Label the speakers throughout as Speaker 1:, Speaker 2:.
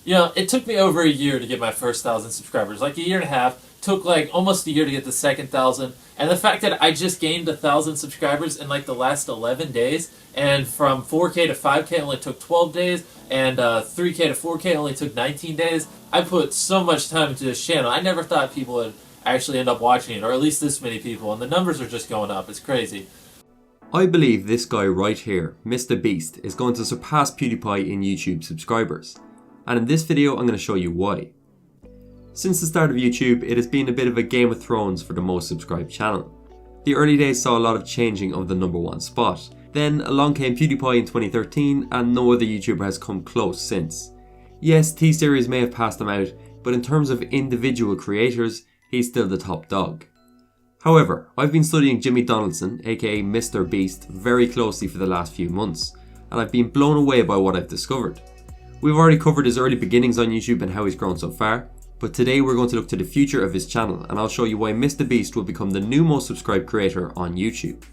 Speaker 1: it took me over a year to get my first 1,000 subscribers, like a year and a half. Took like almost a year to get the second 1,000, and the fact that I just gained 1,000 subscribers in like the last 11 days, and from 4K to 5K only took 12 days, and 3K to 4K only took 19 days. I put so much time into this channel. I never thought people would actually end up watching it, or at least this many people, and the numbers are just going up. It's crazy.
Speaker 2: I believe this guy right here, Mr. Beast, is going to surpass PewDiePie in YouTube subscribers. And in this video, I'm going to show you why. Since the start of YouTube, it has been a bit of a Game of Thrones for the most subscribed channel. The early days saw a lot of changing of the #1 spot. Then along came PewDiePie in 2013, and no other YouTuber has come close since. Yes, T-Series may have passed him out, but in terms of individual creators, he's still the top dog. However, I've been studying Jimmy Donaldson, aka Mr. Beast, very closely for the last few months, and I've been blown away by what I've discovered. We've already covered his early beginnings on YouTube and how he's grown so far, but today we're going to look to the future of his channel, and I'll show you why Mr. Beast will become the new most subscribed creator on YouTube.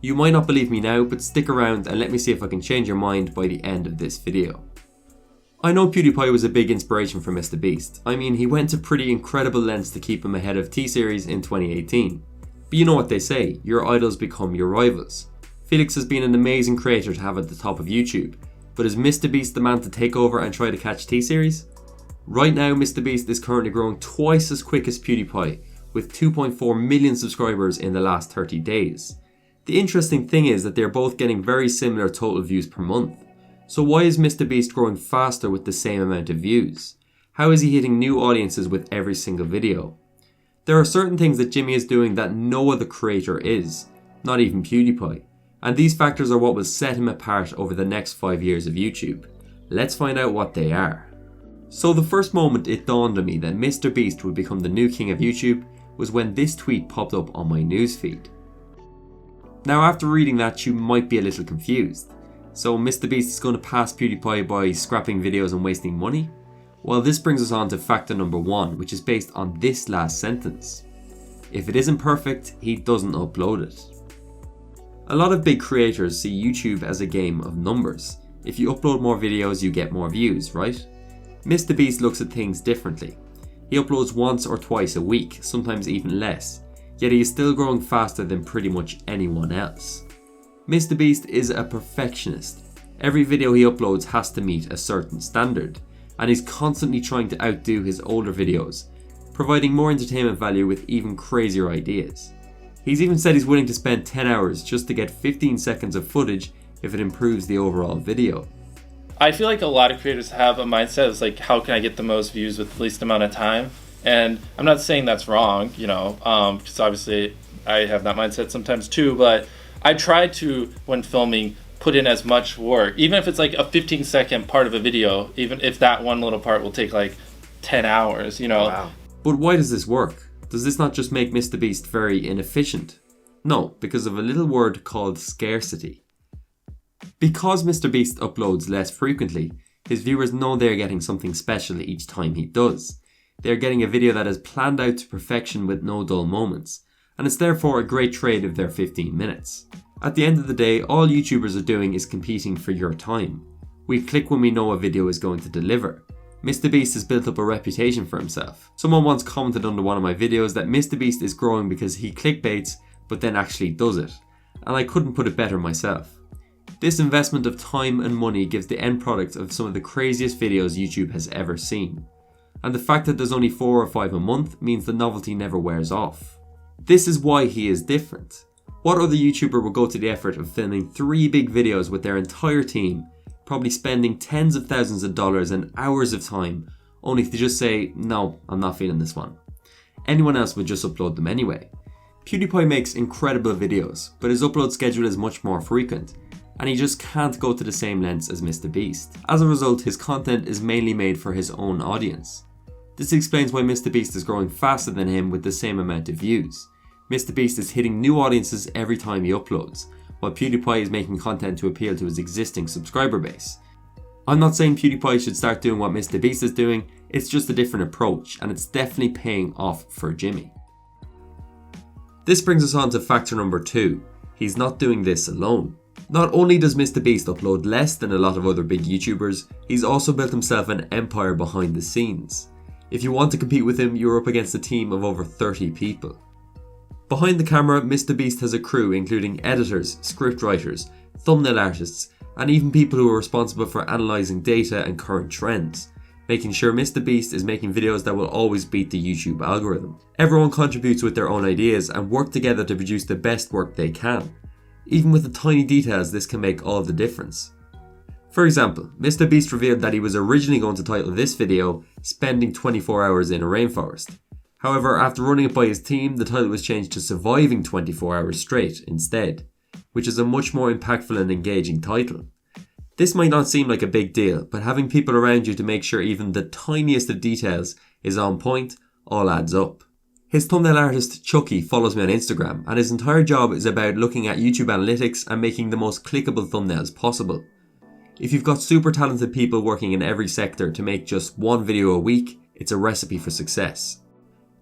Speaker 2: You might not believe me now, but stick around and let me see if I can change your mind by the end of this video. I know PewDiePie was a big inspiration for Mr. Beast. I mean, he went to pretty incredible lengths to keep him ahead of T-Series in 2018. But you know what they say, your idols become your rivals. Felix has been an amazing creator to have at the top of YouTube, but is Mr. Beast the man to take over and try to catch T-Series? Right now, Mr. Beast is currently growing twice as quick as PewDiePie, with 2.4 million subscribers in the last 30 days. The interesting thing is that they're both getting very similar total views per month. So why is Mr. Beast growing faster with the same amount of views? How is he hitting new audiences with every single video? There are certain things that Jimmy is doing that no other creator is, not even PewDiePie. And these factors are what will set him apart over the next 5 years of YouTube. Let's find out what they are. So the first moment it dawned on me that Mr. Beast would become the new king of YouTube was when this tweet popped up on my newsfeed. Now after reading that, you might be a little confused. So Mr. Beast is going to pass PewDiePie by scrapping videos and wasting money? Well, this brings us on to factor number 1, which is based on this last sentence. If it isn't perfect, he doesn't upload it. A lot of big creators see YouTube as a game of numbers. If you upload more videos, you get more views, right? Mr. Beast looks at things differently. He uploads once or twice a week, sometimes even less, yet he is still growing faster than pretty much anyone else. Mr. Beast is a perfectionist. Every video he uploads has to meet a certain standard, and he's constantly trying to outdo his older videos, providing more entertainment value with even crazier ideas. He's even said he's willing to spend 10 hours just to get 15 seconds of footage if it improves the overall video.
Speaker 3: I feel like a lot of creators have a mindset of like, how can I get the most views with the least amount of time? And I'm not saying that's wrong, because obviously I have that mindset sometimes too, but I try to, when filming, put in as much work, even if it's like a 15-second part of a video, even if that one little part will take like 10 hours,
Speaker 2: Wow. But why does this work? Does this not just make Mr. Beast very inefficient? No, because of a little word called scarcity. Because Mr. Beast uploads less frequently, his viewers know they're getting something special each time he does. They're getting a video that is planned out to perfection with no dull moments, and it's therefore a great trade of their 15 minutes. At the end of the day, all YouTubers are doing is competing for your time. We click when we know a video is going to deliver. Mr. Beast has built up a reputation for himself. Someone once commented under one of my videos that Mr. Beast is growing because he clickbaits but then actually does it, and I couldn't put it better myself. This investment of time and money gives the end product of some of the craziest videos YouTube has ever seen. And the fact that there's only 4 or 5 a month means the novelty never wears off. This is why he is different. What other YouTuber will go to the effort of filming 3 big videos with their entire team, probably spending tens of thousands of dollars and hours of time, only to just say, no, I'm not feeling this one. Anyone else would just upload them anyway. PewDiePie makes incredible videos, but his upload schedule is much more frequent, and he just can't go to the same lengths as Mr. Beast. As a result, his content is mainly made for his own audience. This explains why Mr. Beast is growing faster than him with the same amount of views. Mr. Beast is hitting new audiences every time he uploads, while PewDiePie is making content to appeal to his existing subscriber base. I'm not saying PewDiePie should start doing what Mr. Beast is doing, it's just a different approach, and it's definitely paying off for Jimmy. This brings us on to factor number 2. He's not doing this alone. Not only does MrBeast upload less than a lot of other big YouTubers, he's also built himself an empire behind the scenes. If you want to compete with him, you're up against a team of over 30 people. Behind the camera, MrBeast has a crew including editors, scriptwriters, thumbnail artists, and even people who are responsible for analysing data and current trends, making sure MrBeast is making videos that will always beat the YouTube algorithm. Everyone contributes with their own ideas and work together to produce the best work they can. Even with the tiny details, this can make all the difference. For example, MrBeast revealed that he was originally going to title this video, Spending 24 Hours in a Rainforest. However, after running it by his team, the title was changed to Surviving 24 Hours Straight instead, which is a much more impactful and engaging title. This might not seem like a big deal, but having people around you to make sure even the tiniest of details is on point all adds up. His thumbnail artist Chucky follows me on Instagram, and his entire job is about looking at YouTube analytics and making the most clickable thumbnails possible. If you've got super talented people working in every sector to make just one video a week, it's a recipe for success.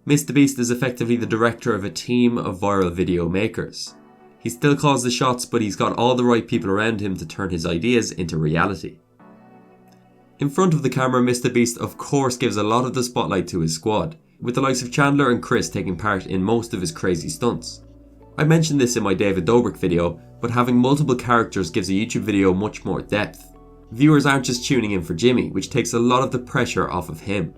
Speaker 2: MrBeast is effectively the director of a team of viral video makers. He still calls the shots, but he's got all the right people around him to turn his ideas into reality. In front of the camera, MrBeast of course gives a lot of the spotlight to his squad, with the likes of Chandler and Chris taking part in most of his crazy stunts. I mentioned this in my David Dobrik video, but having multiple characters gives a YouTube video much more depth. Viewers aren't just tuning in for Jimmy, which takes a lot of the pressure off of him.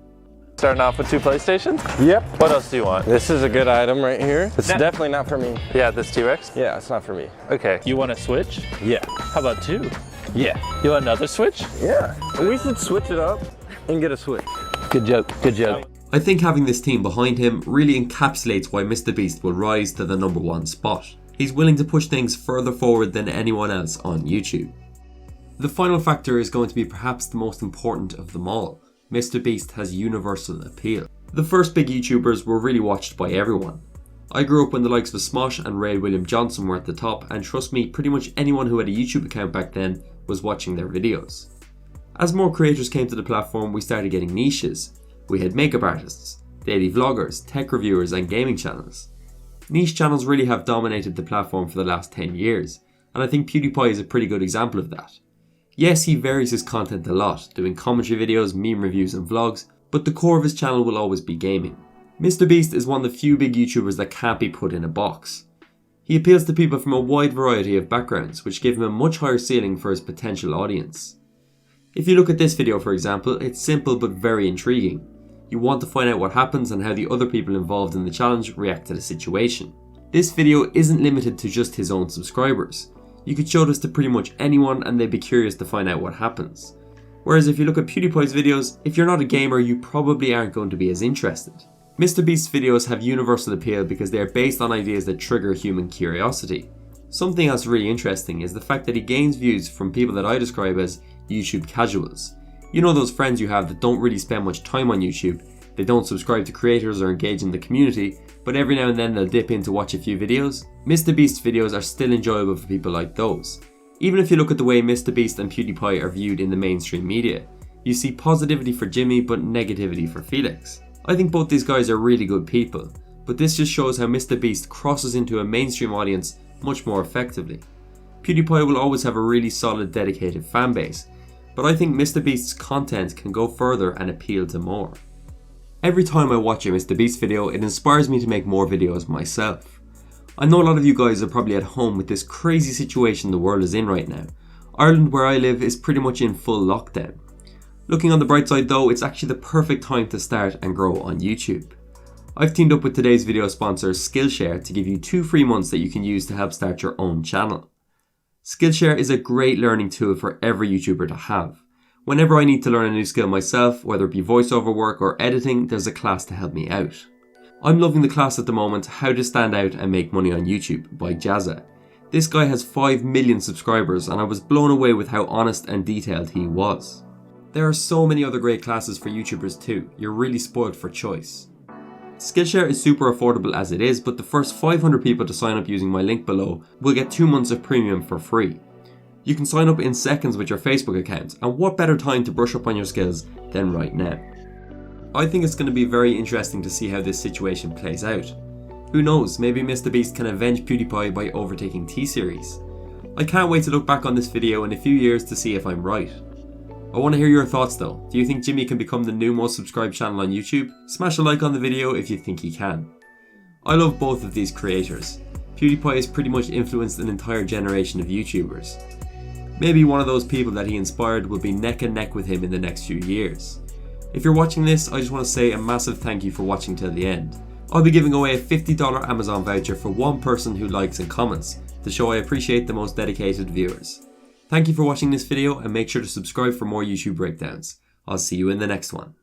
Speaker 3: Starting off with 2 PlayStations?
Speaker 4: Yep.
Speaker 3: What else do you want?
Speaker 4: This is a good item right here. It's definitely not for me.
Speaker 3: Yeah, this T-Rex?
Speaker 4: Yeah, it's not for me.
Speaker 3: Okay. You want a Switch?
Speaker 4: Yeah.
Speaker 3: How about 2?
Speaker 4: Yeah.
Speaker 3: You want another Switch?
Speaker 4: Yeah. We should switch it up and get a Switch.
Speaker 3: Good joke. Good joke.
Speaker 2: I think having this team behind him really encapsulates why MrBeast will rise to the #1 spot. He's willing to push things further forward than anyone else on YouTube. The final factor is going to be perhaps the most important of them all. MrBeast has universal appeal. The first big YouTubers were really watched by everyone. I grew up when the likes of Smosh and Ray William Johnson were at the top, and trust me, pretty much anyone who had a YouTube account back then was watching their videos. As more creators came to the platform, we started getting niches. We had makeup artists, daily vloggers, tech reviewers, and gaming channels. Niche channels really have dominated the platform for the last 10 years, and I think PewDiePie is a pretty good example of that. Yes, he varies his content a lot, doing commentary videos, meme reviews and vlogs, but the core of his channel will always be gaming. MrBeast is one of the few big YouTubers that can't be put in a box. He appeals to people from a wide variety of backgrounds, which give him a much higher ceiling for his potential audience. If you look at this video for example, it's simple but very intriguing. You want to find out what happens and how the other people involved in the challenge react to the situation. This video isn't limited to just his own subscribers. You could show this to pretty much anyone and they'd be curious to find out what happens. Whereas if you look at PewDiePie's videos, if you're not a gamer, you probably aren't going to be as interested. MrBeast's videos have universal appeal because they are based on ideas that trigger human curiosity. Something else really interesting is the fact that he gains views from people that I describe as YouTube casuals. You know those friends you have that don't really spend much time on YouTube, they don't subscribe to creators or engage in the community, but every now and then they'll dip in to watch a few videos? MrBeast's videos are still enjoyable for people like those. Even if you look at the way MrBeast and PewDiePie are viewed in the mainstream media, you see positivity for Jimmy but negativity for Felix. I think both these guys are really good people, but this just shows how MrBeast crosses into a mainstream audience much more effectively. PewDiePie will always have a really solid dedicated fan base, but I think MrBeast's content can go further and appeal to more. Every time I watch a MrBeast video, it inspires me to make more videos myself. I know a lot of you guys are probably at home with this crazy situation the world is in right now. Ireland, where I live, is pretty much in full lockdown. Looking on the bright side though, it's actually the perfect time to start and grow on YouTube. I've teamed up with today's video sponsor Skillshare to give you 2 free months that you can use to help start your own channel. Skillshare is a great learning tool for every YouTuber to have. Whenever I need to learn a new skill myself, whether it be voiceover work or editing, there's a class to help me out. I'm loving the class at the moment, How to Stand Out and Make Money on YouTube by Jazza. This guy has 5 million subscribers and I was blown away with how honest and detailed he was. There are so many other great classes for YouTubers too, you're really spoiled for choice. Skillshare is super affordable as it is, but the first 500 people to sign up using my link below will get 2 months of premium for free. You can sign up in seconds with your Facebook account, and what better time to brush up on your skills than right now. I think it's going to be very interesting to see how this situation plays out. Who knows, maybe MrBeast can avenge PewDiePie by overtaking T-Series. I can't wait to look back on this video in a few years to see if I'm right. I want to hear your thoughts though. Do you think Jimmy can become the new most subscribed channel on YouTube? Smash a like on the video if you think he can. I love both of these creators. PewDiePie has pretty much influenced an entire generation of YouTubers. Maybe one of those people that he inspired will be neck and neck with him in the next few years. If you're watching this, I just want to say a massive thank you for watching till the end. I'll be giving away a $50 Amazon voucher for one person who likes and comments, to show I appreciate the most dedicated viewers. Thank you for watching this video and make sure to subscribe for more YouTube breakdowns. I'll see you in the next one.